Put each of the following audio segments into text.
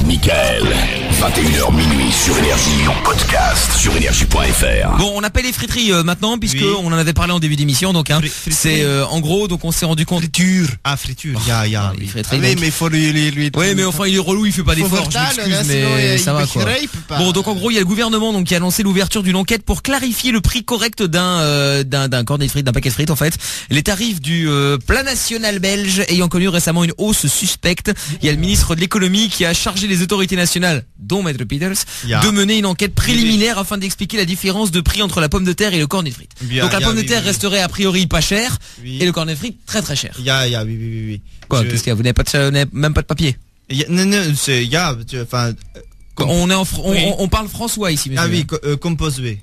Michael, 21h minuit sur Énergie, en podcast sur énergie.fr. Bon, on appelle les friteries maintenant, puisque on en avait parlé en début d'émission, donc c'est en gros, donc on s'est rendu compte. Friture. Ah, friture, les friteries. Mais il faut lui. Oui, mais enfin il est relou, il fait pas d'efforts, je m'excuse, mais ça va quoi. Bon, donc en gros, il y a le gouvernement donc qui a annoncé l'ouverture d'une enquête pour clarifier le prix correct d'un cornet de frites, d'un paquet de frites en fait. Les tarifs du plat national belge ayant connu récemment une hausse suspecte. Il y a le ministre de l'économie qui a chargé les autorités nationales, dont Maître Peters, de mener une enquête préliminaire afin d'expliquer la différence de prix entre la pomme de terre et le cornet de frites. Donc la pomme de terre resterait a priori pas chère et le cornet de frites très très cher. Oui. Quoi, qu'est-ce qu'il y a? Vous n'avez même pas de papier? On parle François ici, monsieur. Ah oui, compose B.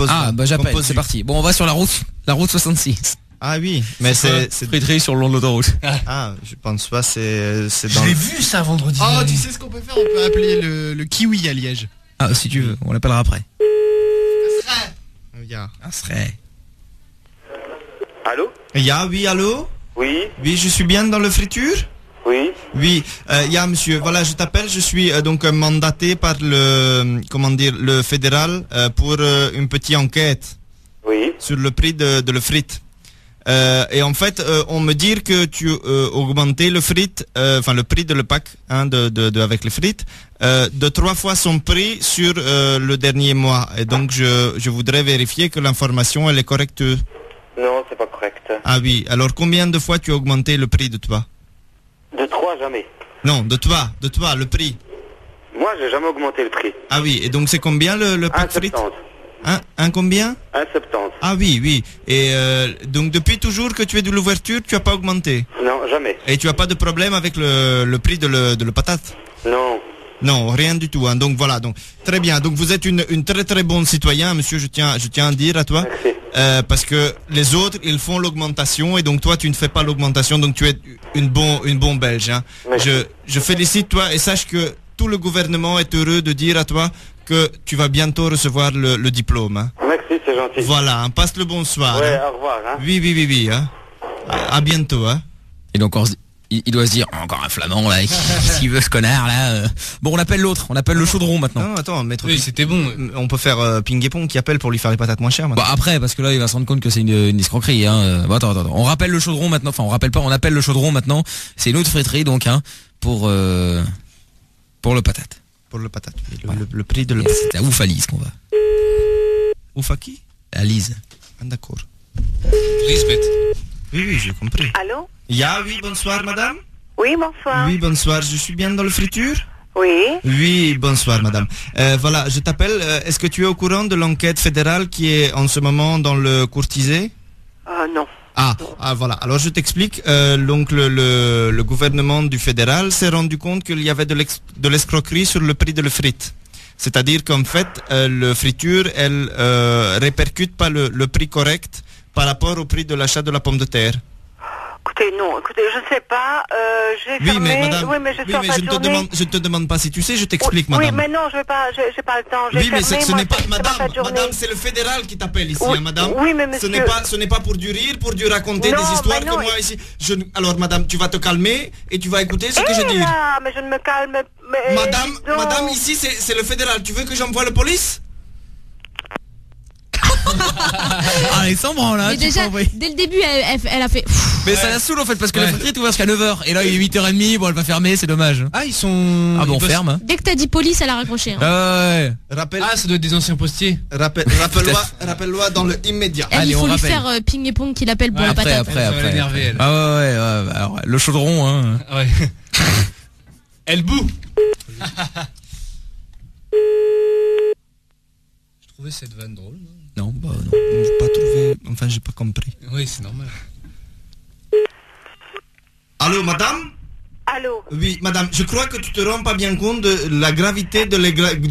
Ah bah j'appelle, c'est parti. Bon, on va sur la route 66. Ah oui, mais c'est friterie sur le long de l'autoroute. Ah, je pense pas, c'est dans. Je l'ai vu ça vendredi. Oh, tu sais ce qu'on peut faire? On peut appeler le kiwi à Liège. Ah, si tu veux, on l'appellera après. Serait. Allô? Oui, allô? Oui. Oui, je suis bien dans le friture? Oui. Oui, monsieur, voilà, je t'appelle, je suis donc mandaté par le fédéral pour une petite enquête. Oui. Sur le prix de le frite. Et en fait, on me dit que tu augmentais le frite, le prix de le pack avec les frites, de 3 fois son prix sur le dernier mois. Et donc je voudrais vérifier que l'information elle est correcte. Non, c'est pas correct. Ah oui, alors combien de fois tu as augmenté le prix de toi? De 3 jamais. Non, de toi, le prix. Moi, j'ai jamais augmenté le prix. Ah oui, et donc c'est combien le pack frites? Un combien? 1,70. Ah oui. Et donc depuis toujours que tu es de l'ouverture, tu n'as pas augmenté? Non, jamais. Et tu n'as pas de problème avec le prix de le patate? Non. Non, rien du tout. Donc voilà. Donc très bien. Donc vous êtes une très très bonne citoyen, monsieur. Je tiens à dire à toi. Merci. Parce que les autres ils font l'augmentation et donc toi tu ne fais pas l'augmentation. Donc tu es une bonne Belge. Hein. Je félicite toi et sache que tout le gouvernement est heureux de dire à toi que tu vas bientôt recevoir le diplôme. Hein. Merci, c'est gentil. Voilà, passe le bonsoir. Ouais, hein. au revoir. Hein. Oui. Hein. À bientôt. Hein. Et donc il doit se dire encore un flamand là, s'il veut ce connard là. Bon, on appelle l'autre, on appelle le chaudron maintenant. Non, attends, maître. Oui, c'était bon. On peut faire ping et pong qui appelle pour lui faire les patates moins chères. Bah après, parce que là il va se rendre compte que c'est une escroquerie. Hein. Bon, attends. On rappelle le chaudron maintenant. Enfin, on appelle le chaudron maintenant. C'est une autre friterie donc pour le patate. Pour le patate. Le prix de le. C'est à Ouf à Lise qu'on va. Ouf à qui? À Lise. Ah, d'accord. Lisbeth. Oui, j'ai compris. Allô? Oui, bonsoir madame. Oui, bonsoir. Oui, bonsoir. Je suis bien dans le friture? Oui. Oui, bonsoir madame. Voilà, je t'appelle. Est-ce que tu es au courant de l'enquête fédérale qui est en ce moment dans le courtisé? Non. Ah, voilà. Alors je t'explique. Donc le gouvernement du fédéral s'est rendu compte qu'il y avait de l'escroquerie sur le prix de le frite. C'est-à-dire qu'en fait, le friture, elle répercute pas le prix correct par rapport au prix de l'achat de la pomme de terre. Écoutez, je sais pas, j'ai fermé. Mais madame, je ne te demande pas si tu sais, je t'explique, madame. Oui, mais non, j'ai pas le temps. Oui, mais ce n'est pas, madame, c'est le fédéral qui t'appelle ici, oui, madame. Oui, mais monsieur... Ce n'est pas pour du rire, pour du raconter des histoires que moi ici. Alors, madame, tu vas te calmer et tu vas écouter ce que je dis. Là, mais je ne me calme. Mais madame, ici, c'est le fédéral. Tu veux que j'envoie la police? Elle s'en branle là. Mais déjà, dès le début, elle a fait. Mais ça la saoule en fait parce que la friterie est ouverte jusqu'à 9h et là il est 8h30, bon elle va fermer, c'est dommage. Ah ils sont... Ah bon, on ferme. Dès que t'as dit police, elle a raccroché. Hein. Ouais. Ah ça doit être des anciens postiers. Rappelle-moi dans le immédiat. Il faut lui faire ping et pong qu'il appelle pour la patate. Après. Elle. Ah ouais. Alors, le chaudron hein. Ouais. Elle boue. Je trouvais cette vanne drôle. Non, j'ai pas trouvé. Enfin, j'ai pas compris. Oui, c'est normal. Allô, madame? Allô? Oui, madame, je crois que tu te rends pas bien compte de la gravité, du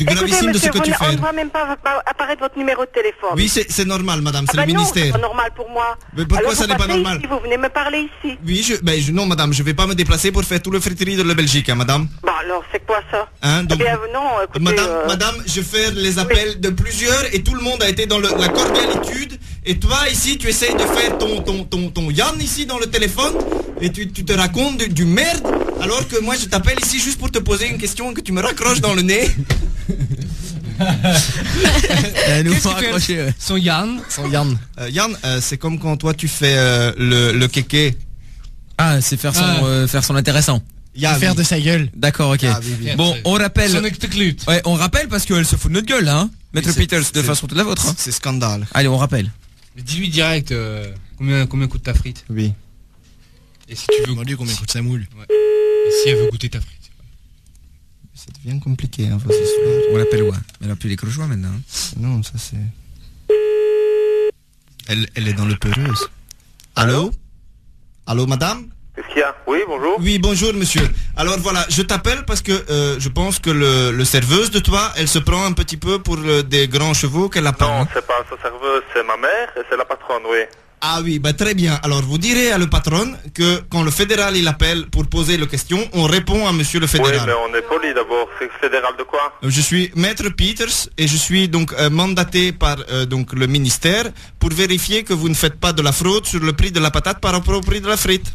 gravissime de ce que tu fais. On ne voit même pas apparaître votre numéro de téléphone. Oui, c'est normal, madame, c'est le ministère. Non, c'est pas normal pour moi. Mais pourquoi ça n'est pas normal? Ici, vous venez me parler ici. Oui, non, madame, je vais pas me déplacer pour faire tout le friterie de la Belgique, hein, madame. Bah alors, c'est quoi ça? Donc, non, écoutez, madame, je fais les appels de plusieurs et tout le monde a été dans la cordialité. Et toi, ici, tu essayes de faire ton Yann ici dans le téléphone et tu te racontes du merde. Alors que moi je t'appelle ici juste pour te poser une question que tu me raccroches dans le nez. Son Yann. Yann, c'est comme quand toi tu fais le kéké. Ah, c'est faire son intéressant. Faire de sa gueule. D'accord, ok. Bon, on rappelle. Ouais, on rappelle parce qu'elle se fout de notre gueule, hein. Maître Peters, de façon toute la vôtre. Hein. C'est scandale. Allez, on rappelle. Mais dis-lui direct combien coûte ta frite. Oui. Et si tu veux. Demande-lui combien coûte sa moule. Ouais. Et si elle veut goûter ta frite. Ça devient compliqué, hein, vos histoires. On l'appelle ouais. Elle a plus les clochois maintenant. Non, ça c'est. Elle est dans le peureuse. Allô? Allô, madame? Qu'est-ce qu'il y a? Oui, bonjour. Oui, bonjour, monsieur. Alors voilà, je t'appelle parce que je pense que le serveuse de toi, elle se prend un petit peu pour des grands chevaux qu'elle a pas. Non, c'est pas sa serveuse, c'est ma mère et c'est la patronne, oui. Ah oui, bah très bien. Alors vous direz à le patron que quand le fédéral il appelle pour poser la question, on répond à monsieur le fédéral. Oui, mais on est poli d'abord. C'est fédéral de quoi? Je suis maître Peters et je suis donc mandaté par donc le ministère pour vérifier que vous ne faites pas de la fraude sur le prix de la patate par rapport au prix de la frite.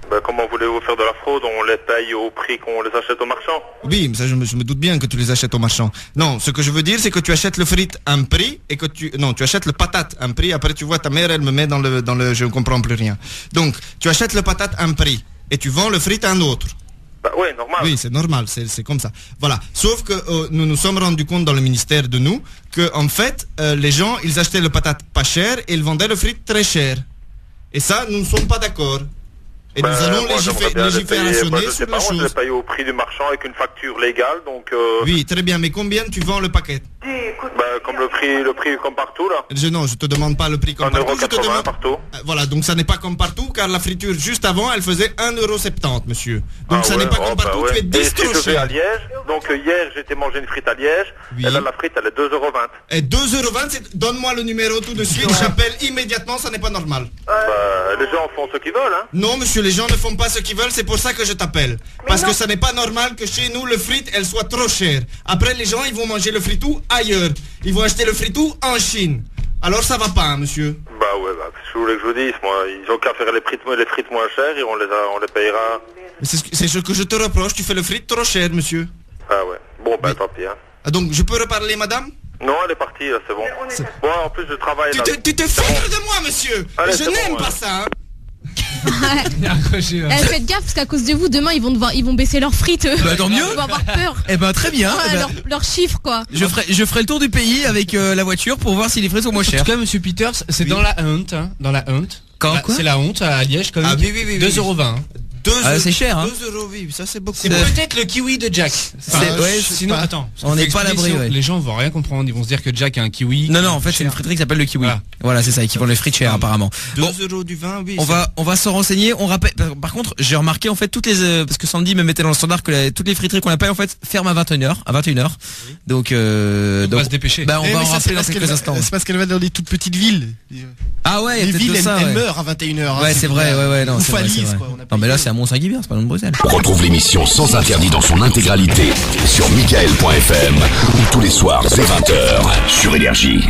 Ben, comment voulez-vous faire de la fraude? On les paye au prix qu'on les achète aux marchands. Oui, mais ça je me doute bien que tu les achètes aux marchands. Non, ce que je veux dire c'est que tu achètes le frite à un prix et que tu achètes le patate à un prix. Après tu vois ta mère elle me met dans le je ne comprends plus rien. Donc tu achètes le patate à un prix et tu vends le frite à un autre. Bah oui, normal. Oui, c'est normal, c'est comme ça. Voilà. Sauf que nous nous sommes rendus compte dans le ministère de nous que en fait les gens ils achetaient le patate pas cher et ils vendaient le frite très cher. Et ça nous ne sommes pas d'accord. Et nous allons légiférationner sur la chose. Moi, je l'ai payé au prix du marchand avec une facture légale, donc... Oui, très bien, mais combien tu vends le paquet? Comme le prix comme partout, là. Non, je te demande pas le prix comme partout, je te demande... partout. Voilà, donc ça n'est pas comme partout, car la friture juste avant, elle faisait 1,70€, monsieur. Donc ça n'est pas comme partout, tu es distroché. Et si je vais à Liège, donc hier, j'ai été manger une frite à Liège, et là, la frite, elle est 2,20€. Et 2,20€, donne-moi le numéro tout de suite, j'appelle immédiatement, ça n'est pas normal. Les gens font ce qu'ils veulent, hein. Non, monsieur, les gens ne font pas ce qu'ils veulent, c'est pour ça que je t'appelle. Parce que ça n'est pas normal que chez nous, le frite, elle soit trop chère. Après, les gens, ils vont manger le fritou ailleurs. Ils vont acheter le fritou en Chine. Alors ça va pas, hein, monsieur. Bah ouais, qu'est-ce que vous voulez que je vous dise, moi. Ils ont qu'à faire les frites moins chères et on les payera. C'est ce que je te reproche, tu fais le frite trop cher, monsieur. Ah ouais, bon, tant pis, hein. Ah, donc, je peux reparler, madame? Non, elle est partie, là, c'est bon. Moi, en plus, je travaille là. Tu te fiches de moi, monsieur. Allez, je n'aime pas ça, hein. Faites gaffe parce qu'à cause de vous demain ils vont baisser leurs frites. Bah tant mieux. Ils vont avoir peur. Eh ben très bien. Leurs chiffres quoi. Je ferai le tour du pays avec la voiture pour voir si les frites sont moins chères. En tout cas, monsieur Peters, c'est dans la honte, hein, dans la honte. Quoi C'est la honte à Liège quand même. Ah oui. 2,20€. C'est cher, hein. 2€, oui, ça c'est beaucoup. C'est peut-être le kiwi de Jack. Sinon, attends. on n'est pas à l'abri. Les gens vont rien comprendre. Ils vont se dire que Jack a un kiwi. Non, en fait, c'est une friterie qui s'appelle le kiwi. Voilà, c'est ça, et qui vend les frites chères apparemment. 2€ du vin, oui. On va se renseigner. On rappelle. Par contre, j'ai remarqué en fait toutes les parce que Sandy me mettait dans le standard que toutes les friteries qu'on appelle en fait ferment à 21h. Oui. Donc on va se dépêcher. Bah, on va en rappeler dans quelques instants. C'est parce qu'elle va dans des toutes petites villes. Ah ouais, les villes elles meurent à 21h. Ouais, c'est vrai. Ouais, non, c'est vrai. Non, mais là c'est à Mont-Saint-Guibert, c'est pas loin de Bruxelles. Retrouve l'émission Sans Interdit dans son intégralité sur michael.fm ou tous les soirs dès 20h sur Énergie.